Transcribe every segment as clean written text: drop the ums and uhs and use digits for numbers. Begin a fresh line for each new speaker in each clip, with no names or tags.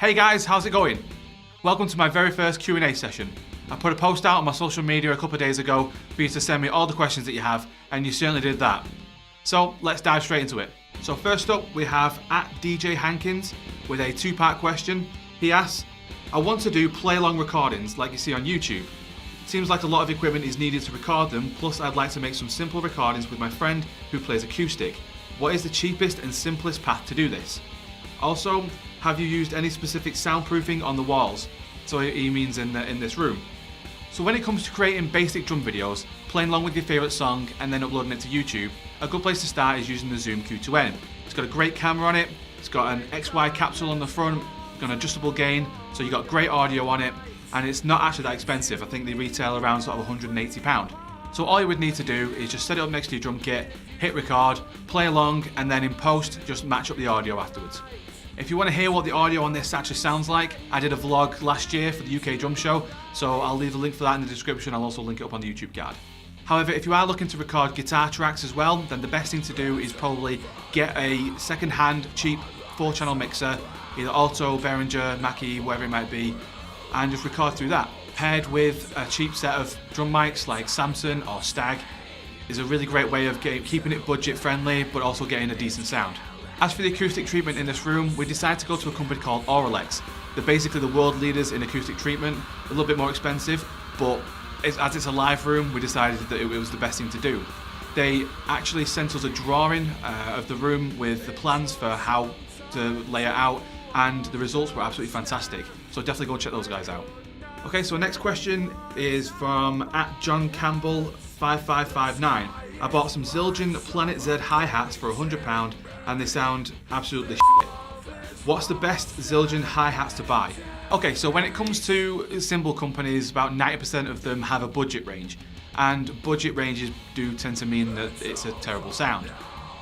Hey guys, how's it going? Welcome to my very first Q&A session. I put a post out on my social media a couple of days ago for you to send me all the questions that you have, and you certainly did that. So let's dive straight into it. So first up we have @DJ Hankins with a two-part question. He asks, I want to do play-along recordings like you see on YouTube. Seems like a lot of equipment is needed to record them, plus I'd like to make some simple recordings with my friend who plays acoustic. What is the cheapest and simplest path to do this? Also, have you used any specific soundproofing on the walls? So he means in this room. So when it comes to creating basic drum videos, playing along with your favourite song and then uploading it to YouTube, a good place to start is using the Zoom Q2N. It's got a great camera on it, it's got an XY capsule on the front, it's got an adjustable gain, so you've got great audio on it, and it's not actually that expensive. I think they retail around sort of £180. So all you would need to do is just set it up next to your drum kit, hit record, play along, and then in post, just match up the audio afterwards. If you want to hear what the audio on this actually sounds like, I did a vlog last year for the UK Drum Show, so I'll leave a link for that in the description. I'll also link it up on the YouTube card. However, if you are looking to record guitar tracks as well, then the best thing to do is probably get a second-hand, cheap 4-channel mixer, either Alto, Behringer, Mackie, whatever it might be, and just record through that. Paired with a cheap set of drum mics like Samson or Stag is a really great way of keeping it budget friendly but also getting a decent sound. As for the acoustic treatment in this room, we decided to go to a company called OwenAlec. They're basically the world leaders in acoustic treatment, a little bit more expensive, but as it's a live room, we decided that it was the best thing to do. They actually sent us a drawing of the room with the plans for how to lay it out, and the results were absolutely fantastic. So definitely go check those guys out. Okay, so next question is from @JohnCampbell5559. I bought some Zildjian Planet Z hi-hats for £100 and they sound absolutely shit. What's the best Zildjian hi-hats to buy? Okay, so when it comes to cymbal companies, about 90% of them have a budget range, and budget ranges do tend to mean that it's a terrible sound.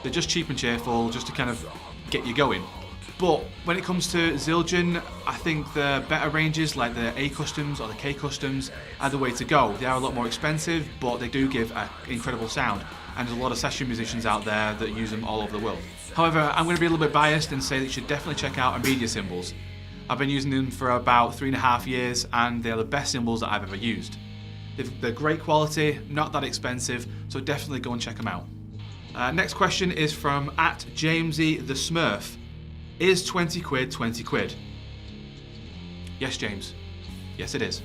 They're just cheap and cheerful, just to kind of get you going. But when it comes to Zildjian, I think the better ranges like the A Customs or the K Customs are the way to go. They are a lot more expensive, but they do give an incredible sound. And there's a lot of session musicians out there that use them all over the world. However, I'm going to be a little bit biased and say that you should definitely check out Amedia cymbals. I've been using them for about 3.5 years and they're the best cymbals that I've ever used. They're great quality, not that expensive, so definitely go and check them out. Next question is from @Jamesy the Smurf. Is 20 quid 20 quid? Yes, James. Yes, it is.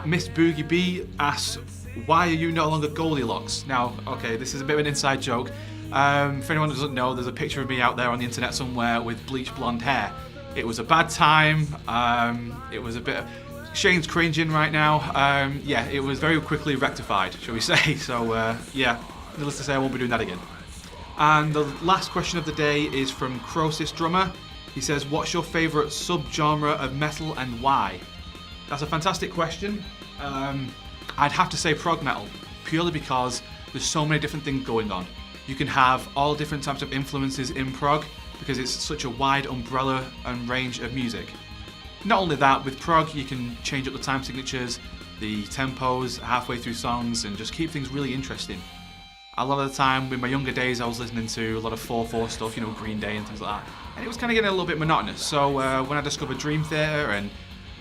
@Miss Boogie B asks, why are you no longer Goldilocks? Now, okay, this is a bit of an inside joke. For anyone who doesn't know, there's a picture of me out there on the internet somewhere with bleached blonde hair. It was a bad time. It was a bit. Shane's cringing right now. Yeah, it was very quickly rectified, shall we say? So yeah, needless to say, I won't be doing that again. And the last question of the day is from Crosis Drummer. He says, what's your favourite subgenre of metal and why? That's a fantastic question. I'd have to say prog metal, purely because there's so many different things going on. You can have all different types of influences in prog because it's such a wide umbrella and range of music. Not only that, with prog you can change up the time signatures, the tempos halfway through songs, and just keep things really interesting. A lot of the time, in my younger days, I was listening to a lot of 4/4 stuff, you know, Green Day and things like that, and it was kind of getting a little bit monotonous. So when I discovered Dream Theater and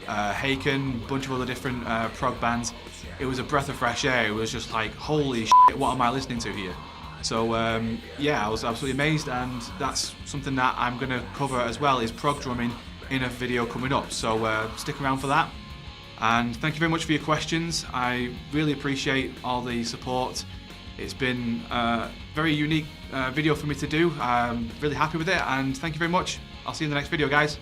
Haken, a bunch of other different prog bands, it was a breath of fresh air. It was just like, holy shit, what am I listening to here? So yeah, I was absolutely amazed, and that's something that I'm going to cover as well, is prog drumming in a video coming up. So stick around for that. And thank you very much for your questions. I really appreciate all the support. It's been a very unique video for me to do. I'm really happy with it, and thank you very much. I'll see you in the next video, guys.